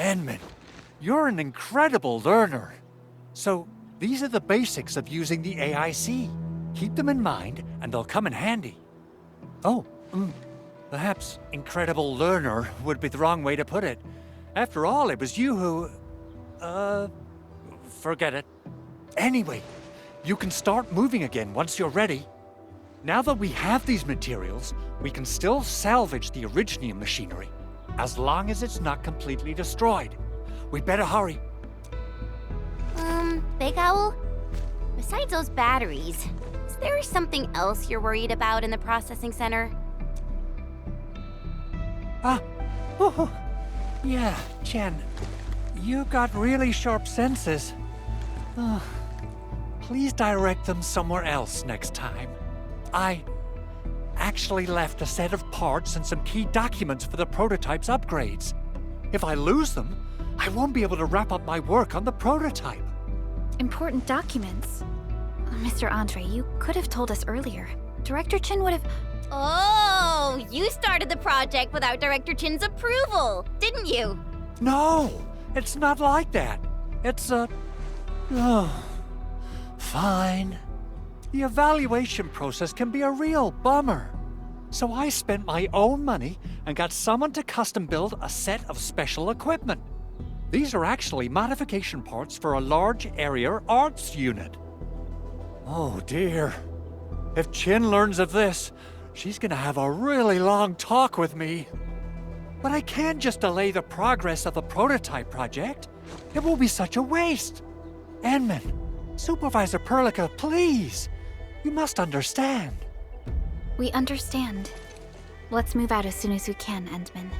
Enman, you're an incredible learner. So, these are the basics of using the AIC. Keep them in mind, and they'll come in handy. Oh, perhaps incredible learner would be the wrong way to put it. After all, it was you who... forget it. Anyway, you can start moving again once you're ready. Now that we have these materials, we can still salvage the Originium machinery, as long as it's not completely destroyed. We better hurry. Big Owl? Besides those batteries, is there something else you're worried about in the processing center? Yeah, Chen. You got really sharp senses. Please direct them somewhere else next time. I actually left a set of parts and some key documents for the prototype's upgrades. If I lose them, I won't be able to wrap up my work on the prototype. Important documents? Mr. Andre, you could have told us earlier. Director Chin would have... Oh, you started the project without Director Chin's approval, didn't you? No, it's not like that. It's fine. The evaluation process can be a real bummer. So I spent my own money and got someone to custom build a set of special equipment. These are actually modification parts for a large area arts unit. Oh dear. If Chin learns of this, she's gonna have a really long talk with me. But I can't just delay the progress of the prototype project. It will be such a waste. Enman, Supervisor Perlica, please. You must understand. We understand. Let's move out as soon as we can, Endman.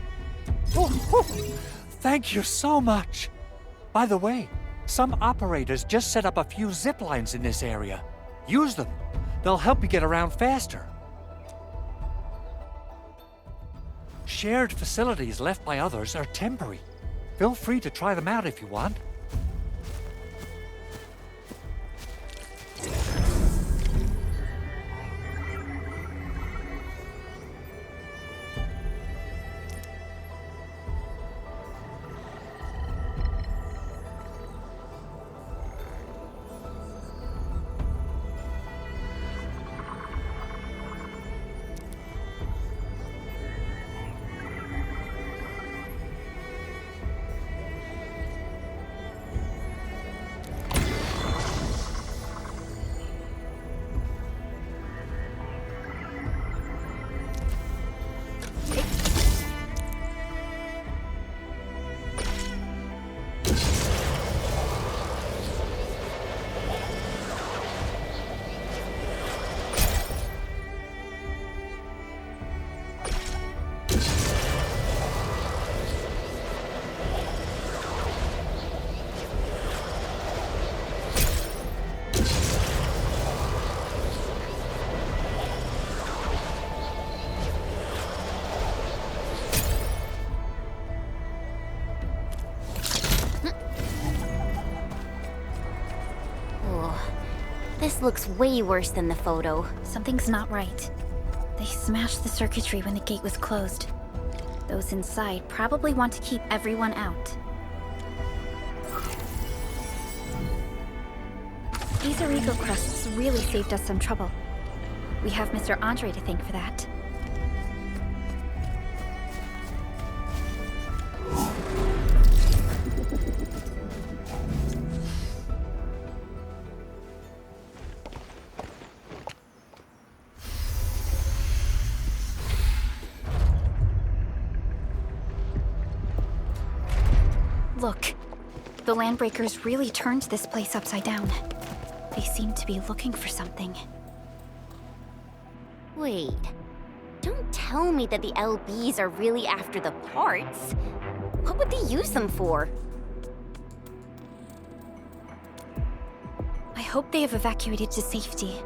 Thank you so much. By the way, some operators just set up a few zip lines in this area. Use them. They'll help you get around faster. Shared facilities left by others are temporary. Feel free to try them out if you want. This looks way worse than the photo. Something's not right. They smashed the circuitry when the gate was closed. Those inside probably want to keep everyone out. These illegal crusts really saved us some trouble. We have Mr. Andre to thank for that. Look, the Landbreakers really turned this place upside down. They seem to be looking for something. Wait, don't tell me that the LBs are really after the parts. What would they use them for? I hope they have evacuated to safety.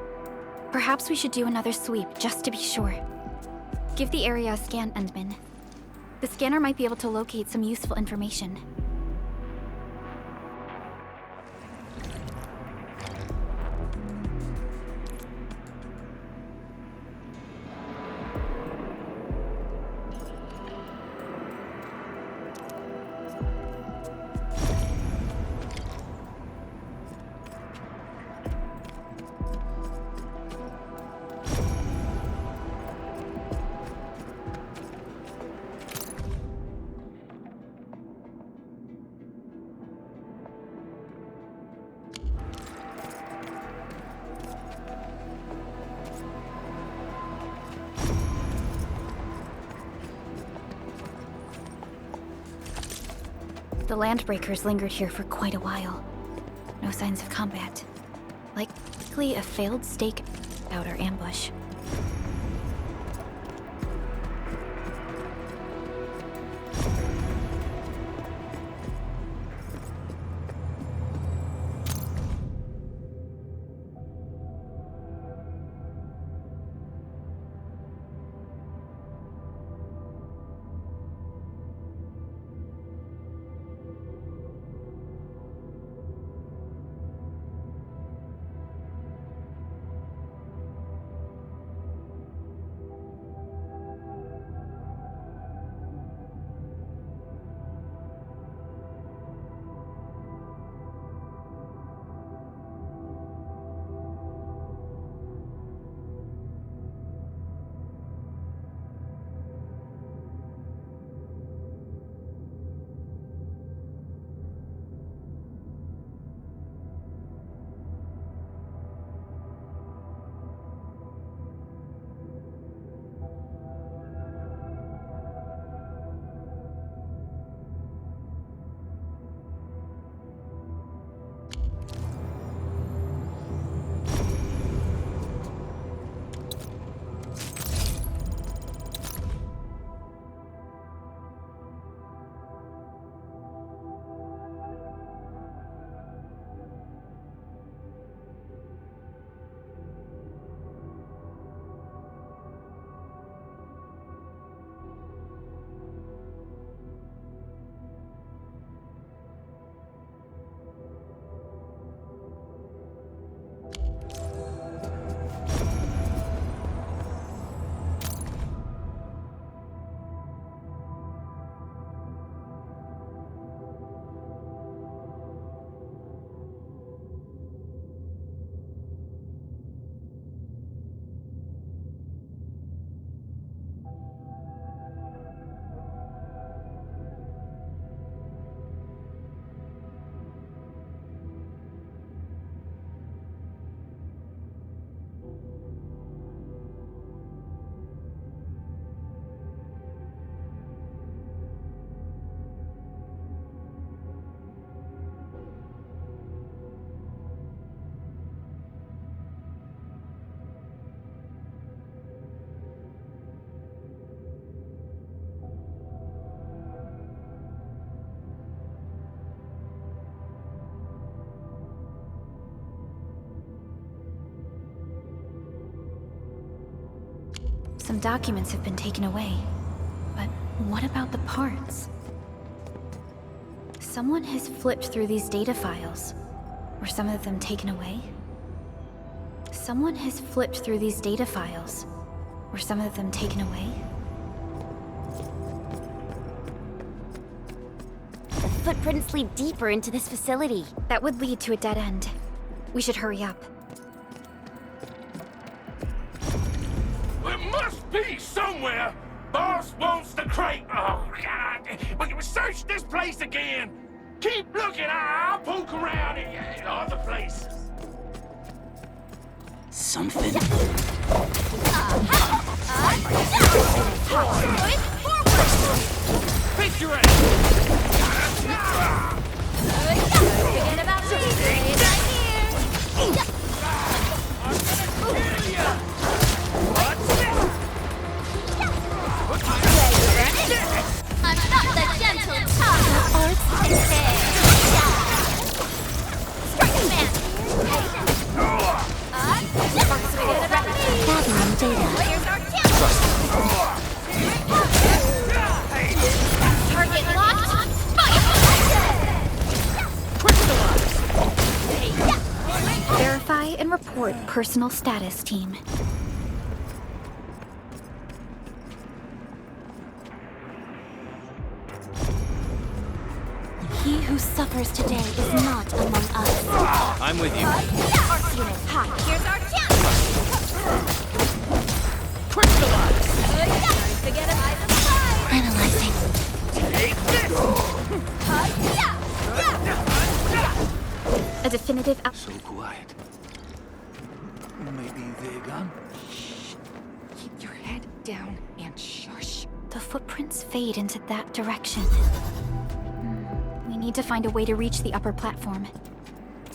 Perhaps we should do another sweep, just to be sure. Give the area a scan, Endman. The scanner might be able to locate some useful information. The Landbreakers lingered here for quite a while. No signs of combat. Likely a failed stakeout or ambush. Some documents have been taken away. But what about the parts? Someone has flipped through these data files. Were some of them taken away? Someone has flipped through these data files. Were some of them taken away? The footprints lead deeper into this facility. That would lead to a dead end. We should hurry up. There must be somewhere! Boss wants the crate! Oh, God! We can search this place again! Keep looking! I'll poke around in other places. Something. Fix your ass! Forget about me. Right here. I'm gonna kill ya! I'm not the gentle child. Strike man. Forget about me. Gathering data. Here's our chance. Target locked. Verify and report personal status, team. He who suffers today is not among us. I'm with you. Arc unit, hot. Here's our chance. Crystallize! Forget about the fire. Analyzing. Take this! A definitive So quiet. Maybe they're gone? Keep your head down and shush. The footprints fade into that direction. We need to find a way to reach the upper platform.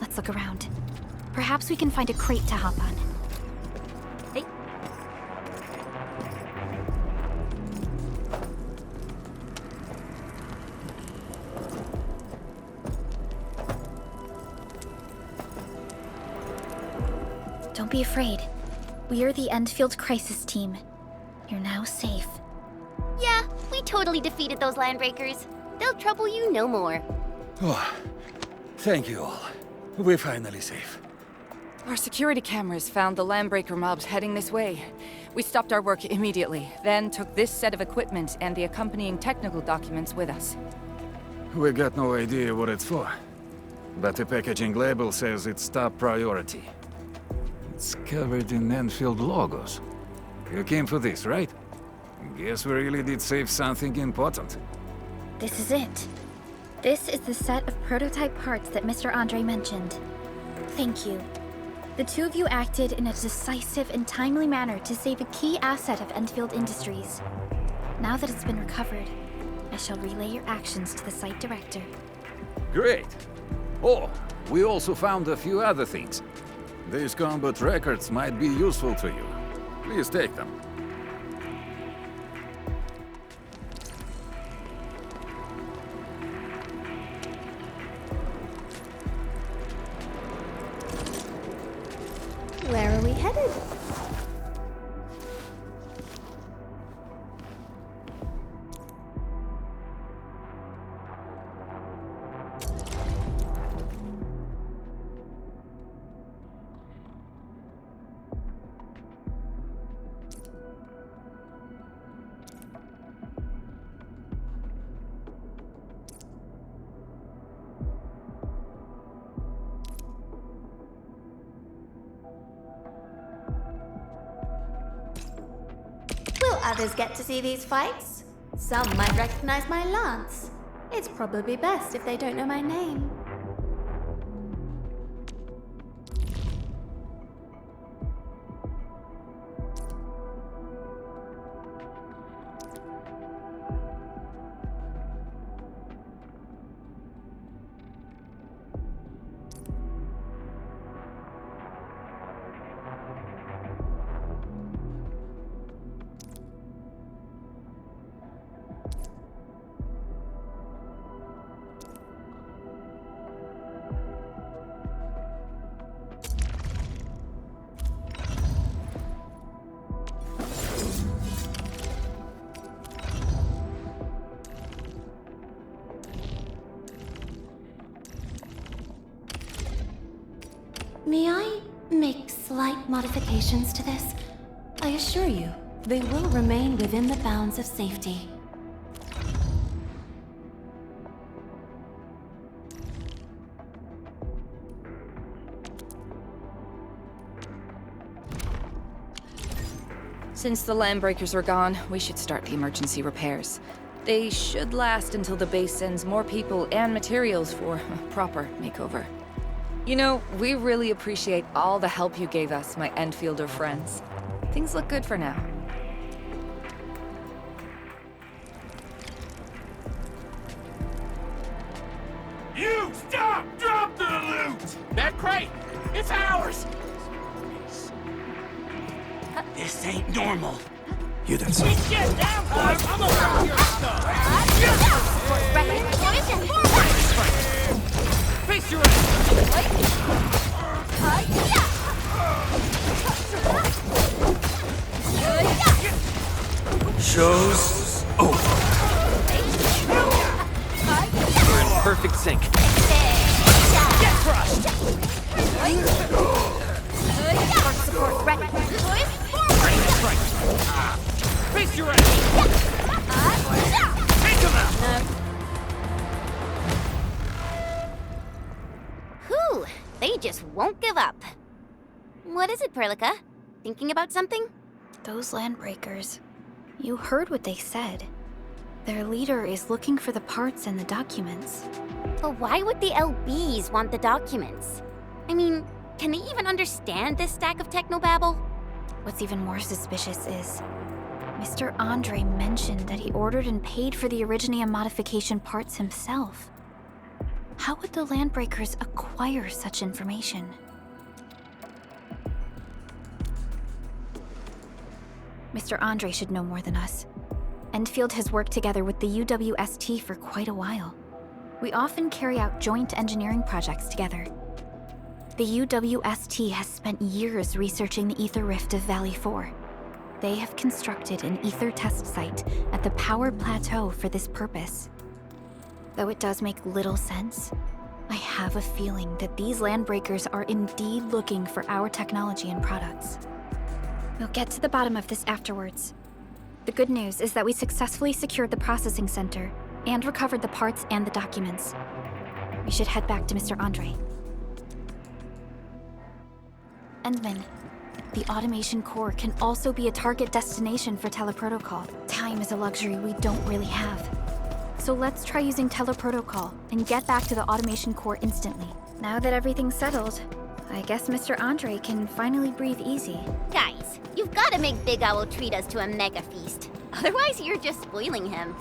Let's look around. Perhaps we can find a crate to hop on. Hey. Don't be afraid. We are the Enfield Crisis Team. You're now safe. Yeah, we totally defeated those landbreakers. They'll trouble you no more. Oh, thank you all. We're finally safe. Our security cameras found the landbreaker mobs heading this way. We stopped our work immediately, then took this set of equipment and the accompanying technical documents with us. We got no idea what it's for. But the packaging label says it's top priority. It's covered in Enfield logos. You came for this, right? Guess we really did save something important. This is it. This is the set of prototype parts that Mr. Andre mentioned. Thank you. The two of you acted in a decisive and timely manner to save a key asset of Enfield Industries. Now that it's been recovered, I shall relay your actions to the site director. Great! Oh, we also found a few other things. These combat records might be useful to you. Please take them. Where are we headed? Will others get to see these fights? Some might recognize my lance. It's probably best if they don't know my name. May I make slight modifications to this? I assure you, they will remain within the bounds of safety. Since the landbreakers are gone, we should start the emergency repairs. They should last until the base sends more people and materials for a proper makeover. You know, we really appreciate all the help you gave us, my Enfielder friends. Things look good for now. You stop! Drop the loot! That crate! It's ours! This ain't normal. You don't say. Get down, boys! I'm over your stuff! Face your Show's over. We're in perfect sync. get crushed! Support ready. Face your ass! Take him out! Whew, they just won't give up. What is it, Perlica? Thinking about something? Those landbreakers. You heard what they said. Their leader is looking for the parts and the documents. But why would the LBs want the documents? I mean, can they even understand this stack of technobabble? What's even more suspicious is Mr. Andre mentioned that he ordered and paid for the Originium modification parts himself. How would the Landbreakers acquire such information? Mr. Andre should know more than us. Enfield has worked together with the UWST for quite a while. We often carry out joint engineering projects together. The UWST has spent years researching the ether rift of Valley 4. They have constructed an ether test site at the Power Plateau for this purpose. Though it does make little sense, I have a feeling that these Landbreakers are indeed looking for our technology and products. We'll get to the bottom of this afterwards. The good news is that we successfully secured the processing center and recovered the parts and the documents. We should head back to Mr. Andre. Endman, the automation core can also be a target destination for teleprotocol. Time is a luxury we don't really have. So let's try using teleprotocol and get back to the automation core instantly. Now that everything's settled, I guess Mr. Andre can finally breathe easy. Guys, you've got to make Big Owl treat us to a mega feast. Otherwise, you're just spoiling him.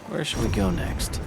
Where should we go next?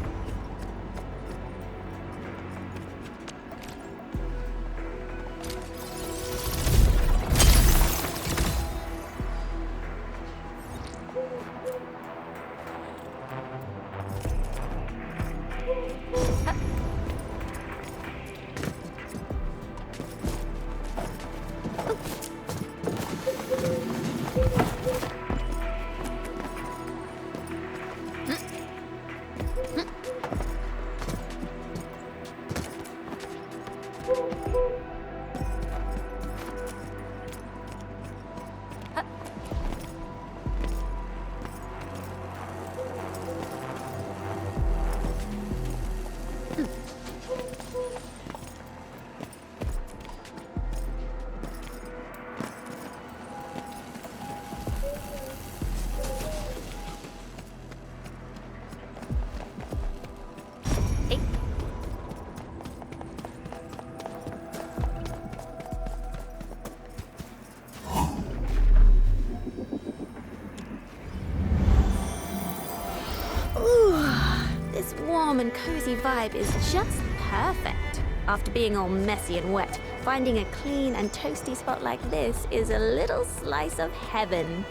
This warm and cozy vibe is just perfect. After being all messy and wet, finding a clean and toasty spot like this is a little slice of heaven.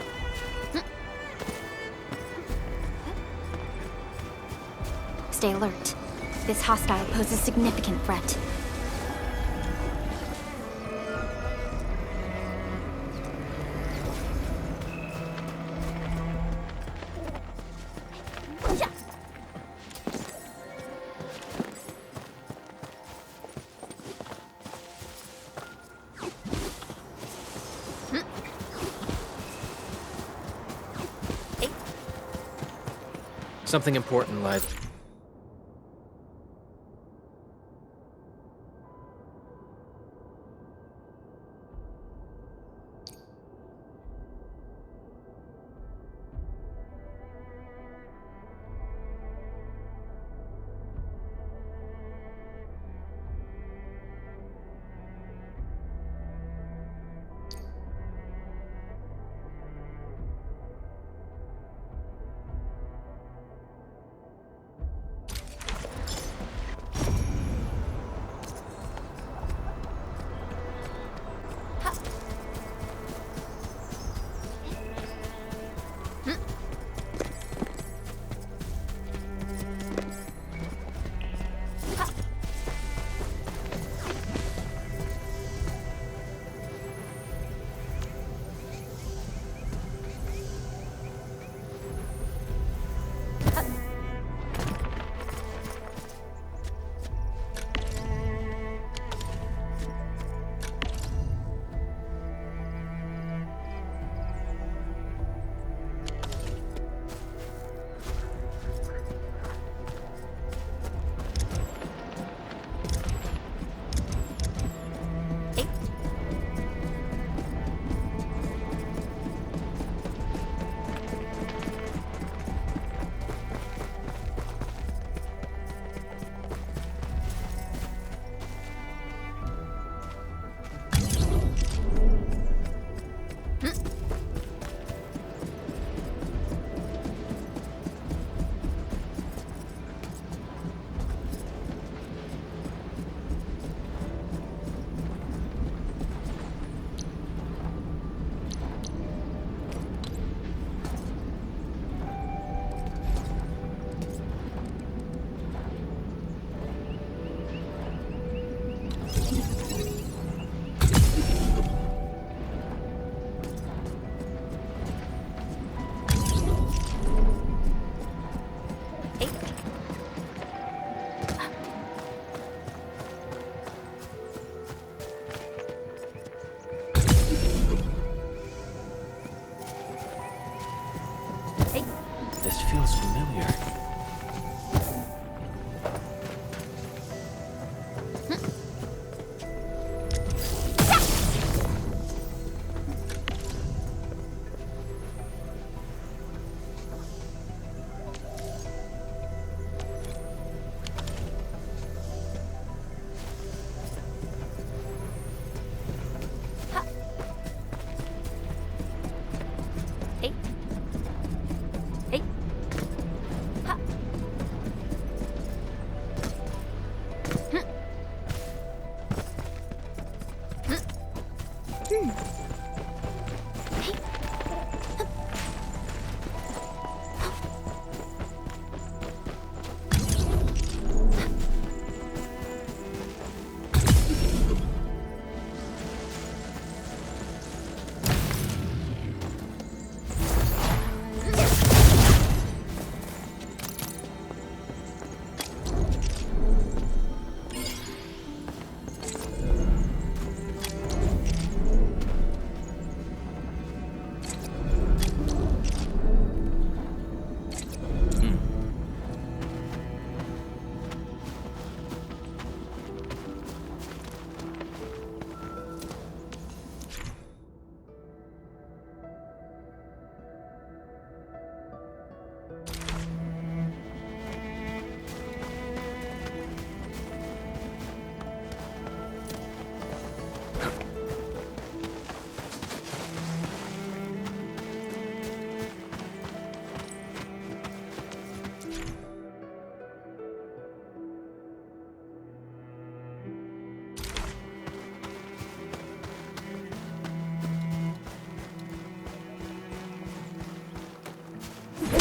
Stay alert. This hostile poses significant threat. Something important lied. This feels familiar.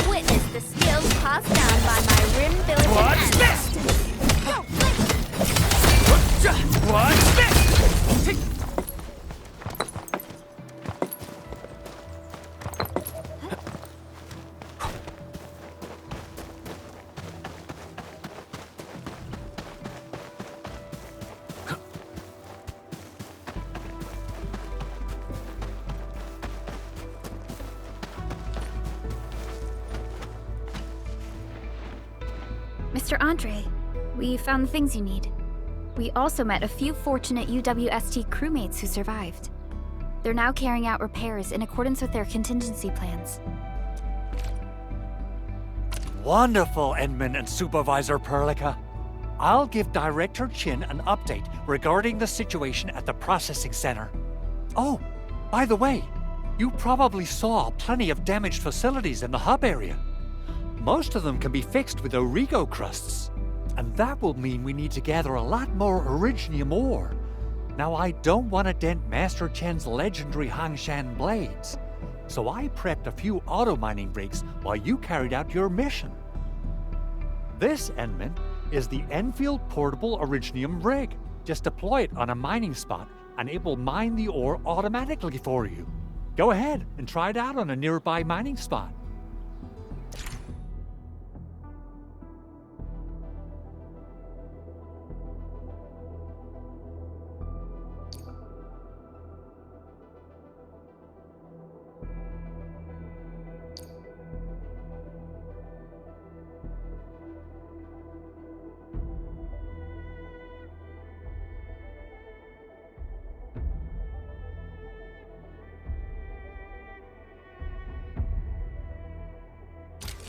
Witness the skills passed down by my rim-bilited ancestors. What's this? Mr. Andre, we found the things you need. We also met a few fortunate UWST crewmates who survived. They're now carrying out repairs in accordance with their contingency plans. Wonderful, Edmund and Supervisor Perlica. I'll give Director Chin an update regarding the situation at the processing center. Oh, by the way, you probably saw plenty of damaged facilities in the hub area. Most of them can be fixed with Origo crusts, and that will mean we need to gather a lot more Originium ore. Now, I don't want to dent Master Chen's legendary Hangshan blades, so I prepped a few auto-mining rigs while you carried out your mission. This, Enman, is the Enfield Portable Originium rig. Just deploy it on a mining spot, and it will mine the ore automatically for you. Go ahead and try it out on a nearby mining spot.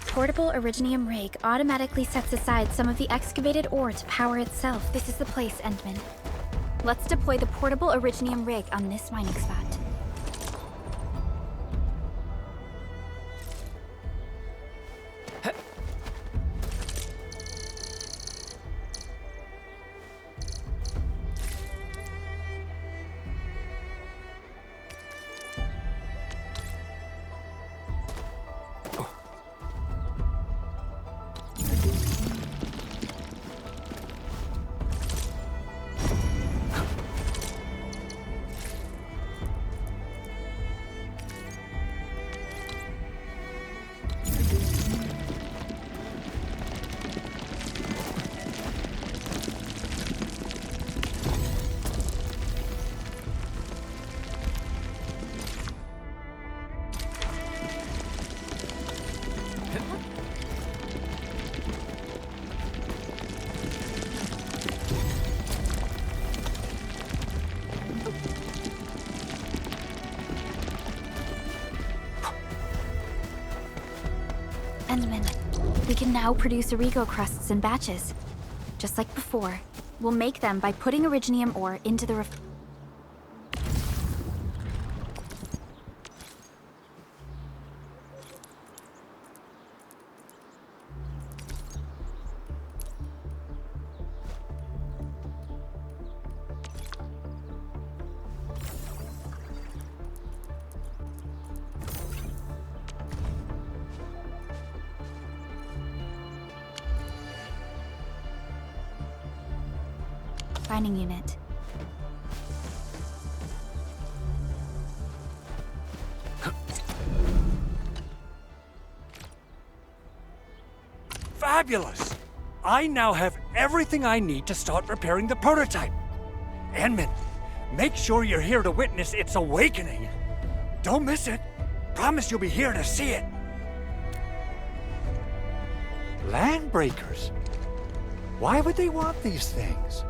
Portable Originium rig automatically sets aside some of the excavated ore to power itself. This is the place, Endman. Let's deploy the portable Originium rig on this mining spot. Endman, we can now produce Origo crusts in batches. Just like before, we'll make them by putting Originium ore into the refining unit. Fabulous! I now have everything I need to start repairing the prototype. Enman, make sure you're here to witness its awakening. Don't miss it. Promise you'll be here to see it. Landbreakers? Why would they want these things?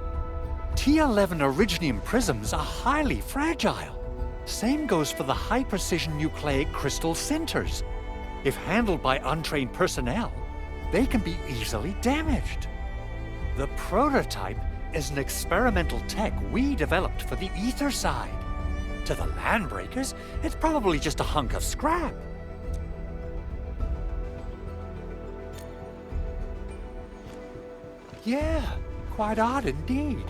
T11 Originium prisms are highly fragile. Same goes for the high-precision nucleic crystal centers. If handled by untrained personnel, they can be easily damaged. The prototype is an experimental tech we developed for the ether side. To the Landbreakers, it's probably just a hunk of scrap. Yeah, quite odd indeed.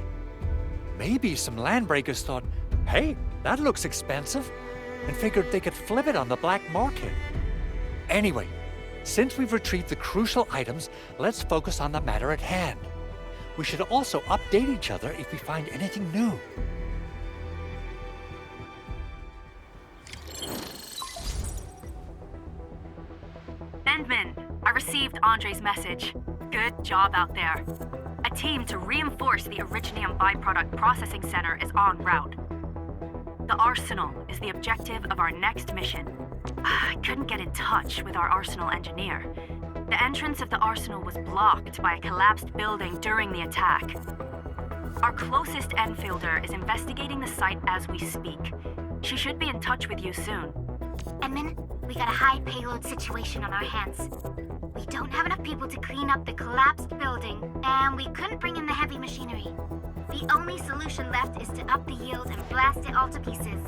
Maybe some Landbreakers thought, hey, that looks expensive, and figured they could flip it on the black market. Anyway, since we've retrieved the crucial items, let's focus on the matter at hand. We should also update each other if we find anything new. Endman, I received Andre's message. Good job out there. A team to reinforce the Originium byproduct processing center is en route. The Arsenal is the objective of our next mission. I couldn't get in touch with our Arsenal engineer. The entrance of the Arsenal was blocked by a collapsed building during the attack. Our closest Enfielder is investigating the site as we speak. She should be in touch with you soon. Edmund, we got a high payload situation on our hands. We don't have enough people to clean up the collapsed building, and we couldn't bring in the heavy machinery. The only solution left is to up the yield and blast it all to pieces.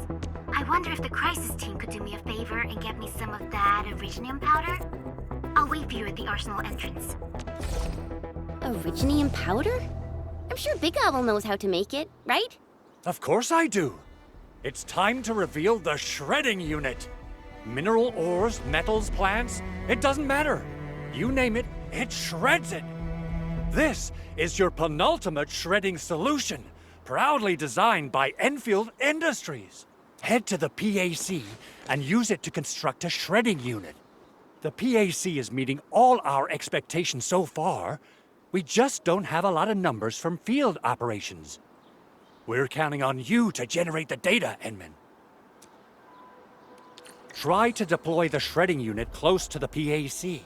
I wonder if the crisis team could do me a favor and get me some of that Originium powder? I'll wait for you at the Arsenal entrance. Originium powder? I'm sure Big Owl knows how to make it, right? Of course I do. It's time to reveal the shredding unit. Mineral ores, metals, plants, it doesn't matter. You name it, it shreds it. This is your penultimate shredding solution, proudly designed by Enfield Industries. Head to the PAC and use it to construct a shredding unit. The PAC is meeting all our expectations so far. We just don't have a lot of numbers from field operations. We're counting on you to generate the data, Enman. Try to deploy the shredding unit close to the PAC.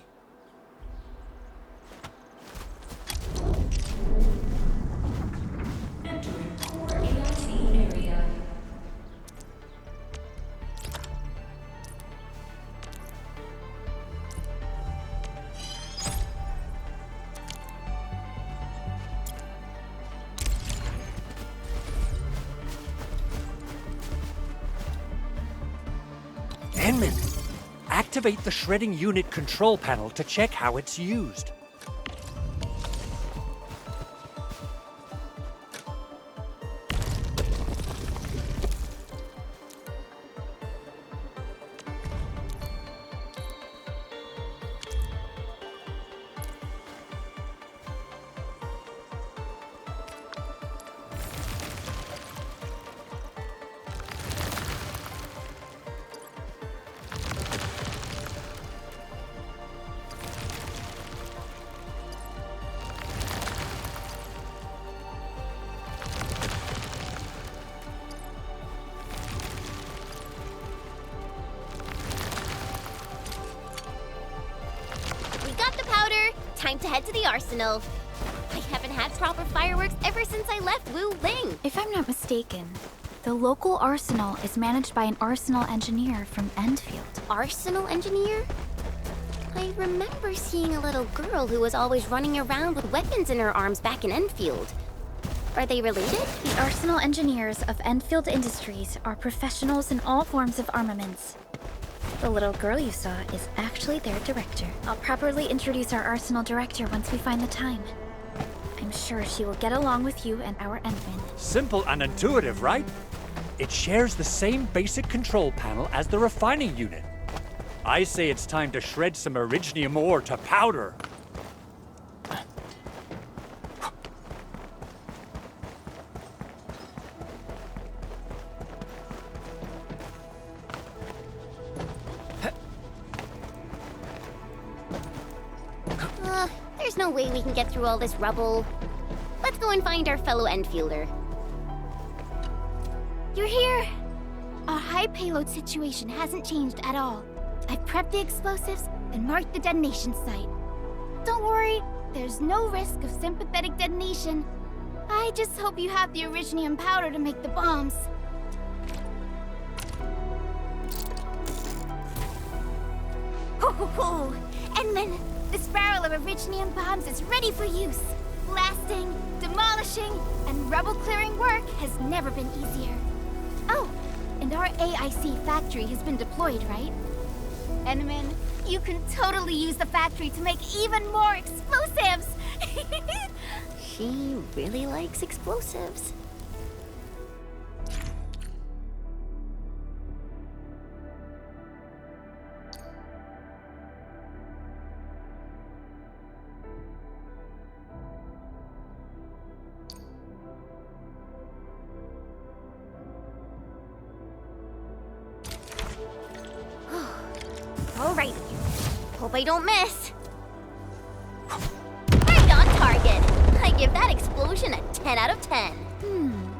Enman, activate the shredding unit control panel to check how it's used. Time to head to the Arsenal. I haven't had proper fireworks ever since I left Wu Ling. If I'm not mistaken, the local arsenal is managed by an arsenal engineer from Enfield. Arsenal engineer? I remember seeing a little girl who was always running around with weapons in her arms back in Enfield. Are they related? The arsenal engineers of Enfield Industries are professionals in all forms of armaments. The little girl you saw is actually their director. I'll properly introduce our arsenal director once we find the time. I'm sure she will get along with you and our Endman. Simple and intuitive, right? It shares the same basic control panel as the refining unit. I say it's time to shred some Originium ore to powder. There's no way we can get through all this rubble. Let's go and find our fellow Enfielder. You're here! Our high payload situation hasn't changed at all. I've prepped the explosives and marked the detonation site. Don't worry, there's no risk of sympathetic detonation. I just hope you have the Originium powder to make the bombs. Ho ho ho! Endman, this barrel of Originium bombs is ready for use. Blasting, demolishing, and rubble-clearing work has never been easier. Oh, and our AIC factory has been deployed, right? Endman, you can totally use the factory to make even more explosives! She really likes explosives. Alrighty. Hope I don't miss. Right on target. I give that explosion a 10 out of 10.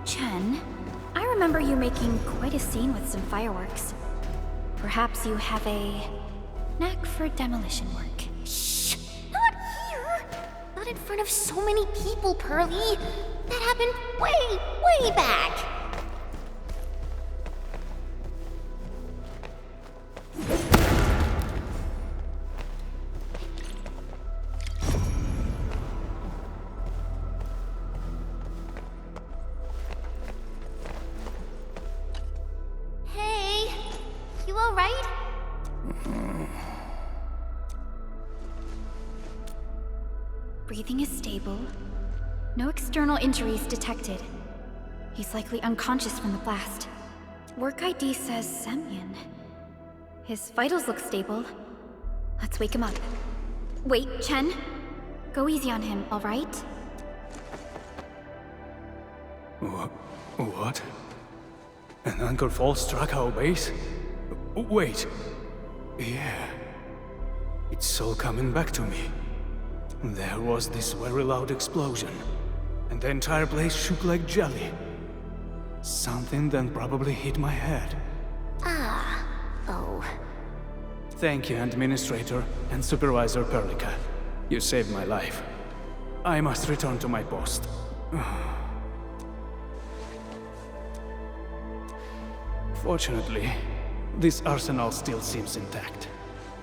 Chen, I remember you making quite a scene with some fireworks. Perhaps you have a knack for demolition work. Shh! Not here! Not in front of so many people, Pearly. That happened way back. Hey, you all right? Breathing is stable. No external injuries detected. He's likely unconscious from the blast. Work ID says Semyon. His vitals look stable. Let's wake him up. Wait, Chen. Go easy on him, all right? What? An anchor fall struck our base? Wait. Yeah. It's all coming back to me. There was this very loud explosion, and the entire place shook like jelly. Something then probably hit my head. Oh. Thank you, Administrator and Supervisor Perlica. You saved my life. I must return to my post. Fortunately, this arsenal still seems intact.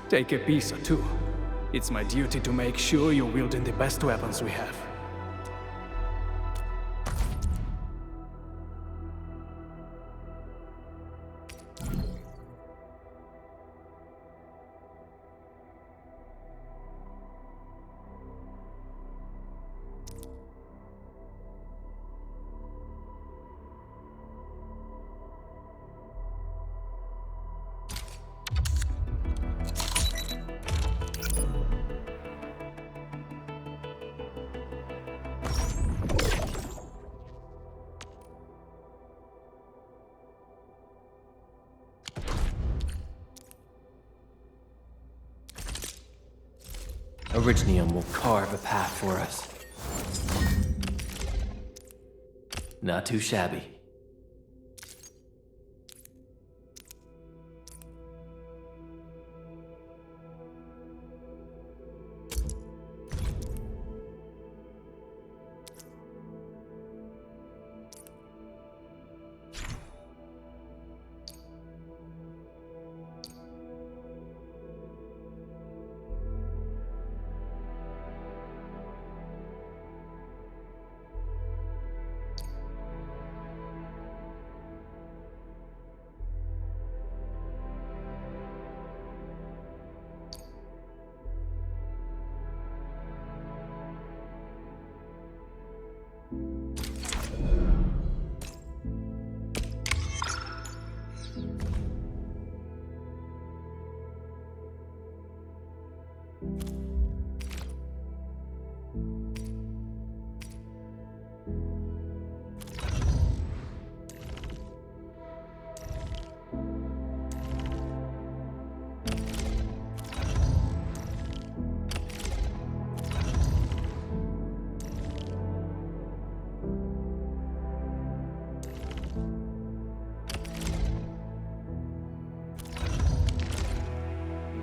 Take a piece or two. It's my duty to make sure you're wielding the best weapons we have. Originium will carve a path for us. Not too shabby.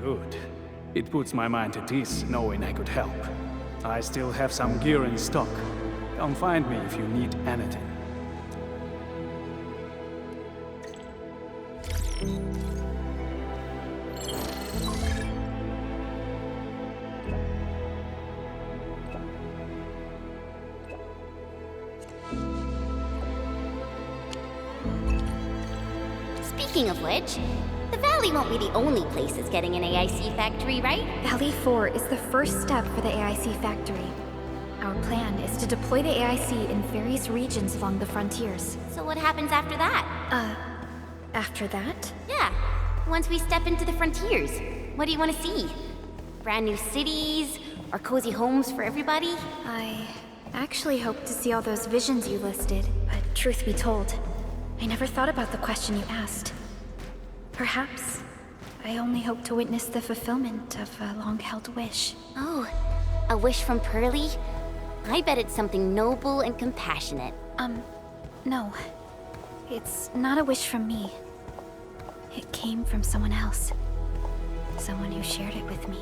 Good. It puts my mind at ease knowing I could help. I still have some gear in stock. Come find me if you need anything. Speaking of which, the Valley won't be the only place that's getting an AIC factory, right? Valley 4 is the first step for the AIC factory. Our plan is to deploy the AIC in various regions along the frontiers. So what happens after that? After that? Yeah, once we step into the frontiers, what do you want to see? Brand new cities? Or cozy homes for everybody? I actually hoped to see all those visions you listed, but truth be told, I never thought about the question you asked. Perhaps I only hope to witness the fulfillment of a long-held wish. Oh, a wish from Pearly? I bet it's something noble and compassionate. No. It's not a wish from me. It came from someone else. Someone who shared it with me.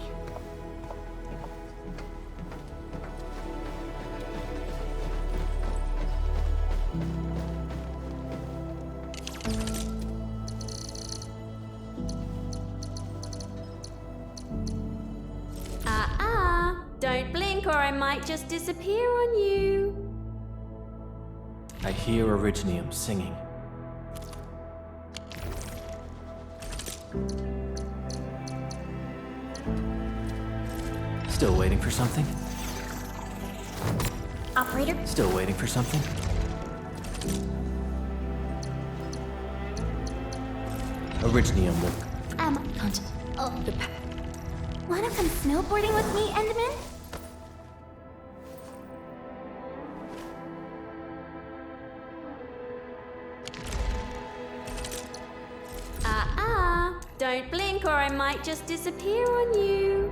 Don't blink or I might just disappear on you. I hear Originium singing. Still waiting for something? Operator? Still waiting for something? Originium will... Wanna come snowboarding with me, Enderman? Don't blink or I might just disappear on you.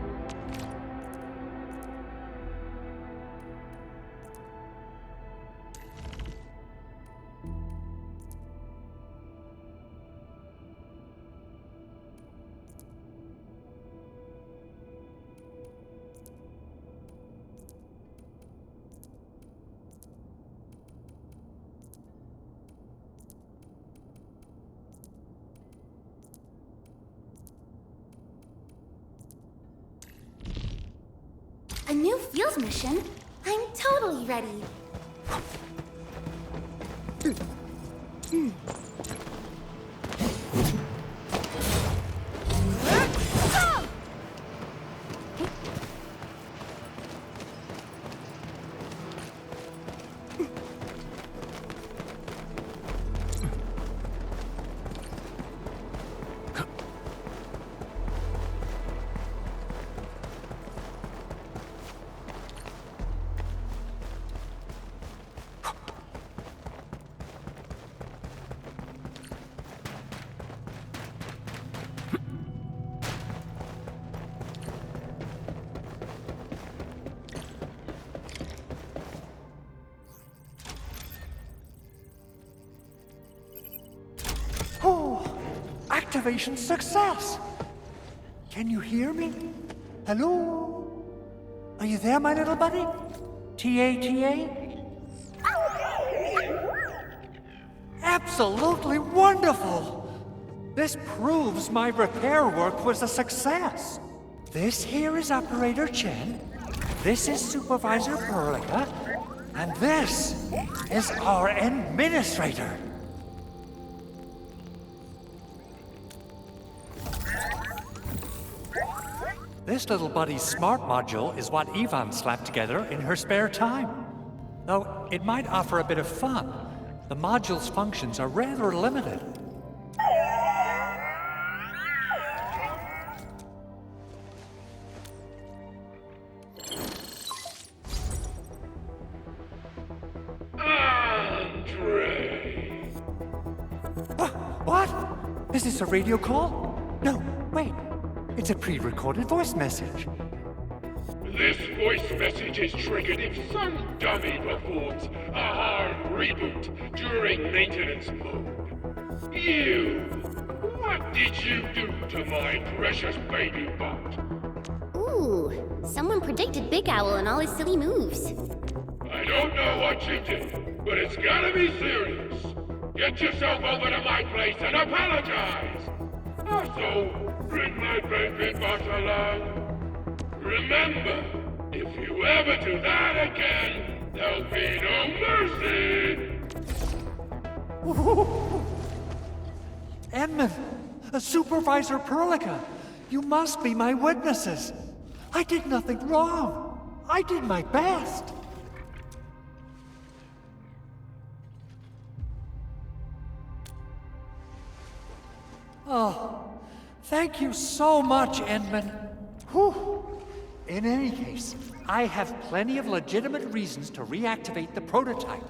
A new fields mission? I'm totally ready. Activation success! Can you hear me? Hello? Are you there, my little buddy? T-A-T-A? Absolutely wonderful! This proves my repair work was a success. This here is Operator Chen, this is Supervisor Perlica, and this is our Administrator. This little buddy's smart module is what Ivan slapped together in her spare time. Though it might offer a bit of fun, the module's functions are rather limited. Is this a radio call? No, wait. It's a pre-recorded voice message. This voice message is triggered if some dummy performs a hard reboot during maintenance mode. You! What did you do to my precious baby bot? Ooh, someone predicted Big Owl and all his silly moves. I don't know what you did, but it's gotta be serious. Get yourself over to my place and apologize! Also, bring my baby bot along. Remember, if you ever do that again, there'll be no mercy! Edmund, Supervisor Perlica, you must be my witnesses. I did nothing wrong. I did my best. Oh, thank you so much, Edmund. Whew. In any case, I have plenty of legitimate reasons to reactivate the prototype.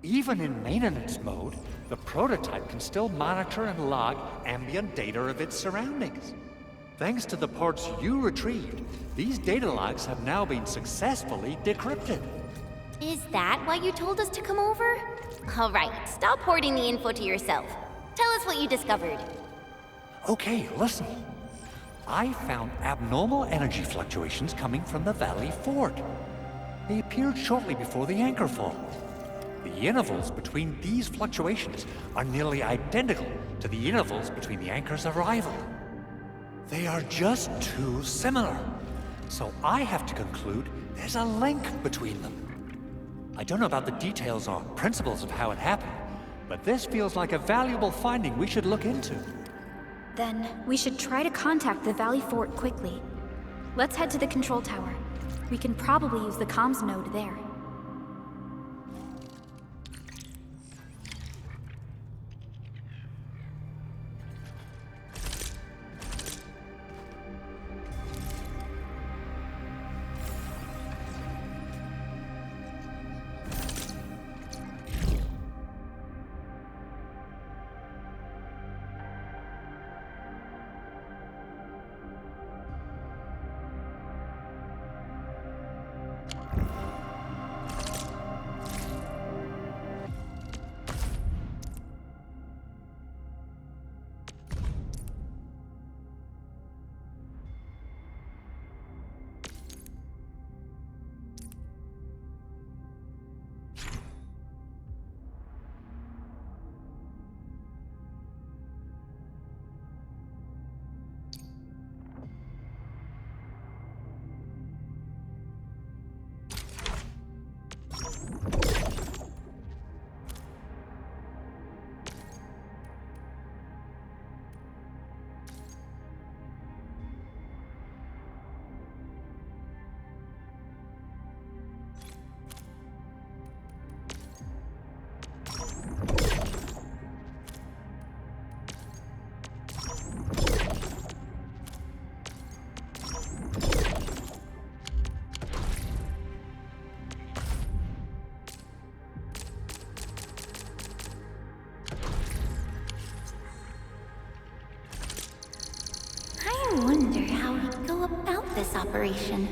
Even in maintenance mode, the prototype can still monitor and log ambient data of its surroundings. Thanks to the parts you retrieved, these data logs have now been successfully decrypted. Is that why you told us to come over? All right, stop hoarding the info to yourself. Tell us what you discovered. Okay, listen. I found abnormal energy fluctuations coming from the Valley Fort. They appeared shortly before the anchor fall. The intervals between these fluctuations are nearly identical to the intervals between the anchor's arrival. They are just too similar, so I have to conclude there's a link between them. I don't know about the details or principles of how it happened, but this feels like a valuable finding we should look into. Then we should try to contact the Valley Fort quickly. Let's head to the control tower. We can probably use the comms node there. I wonder how he'd go about this operation.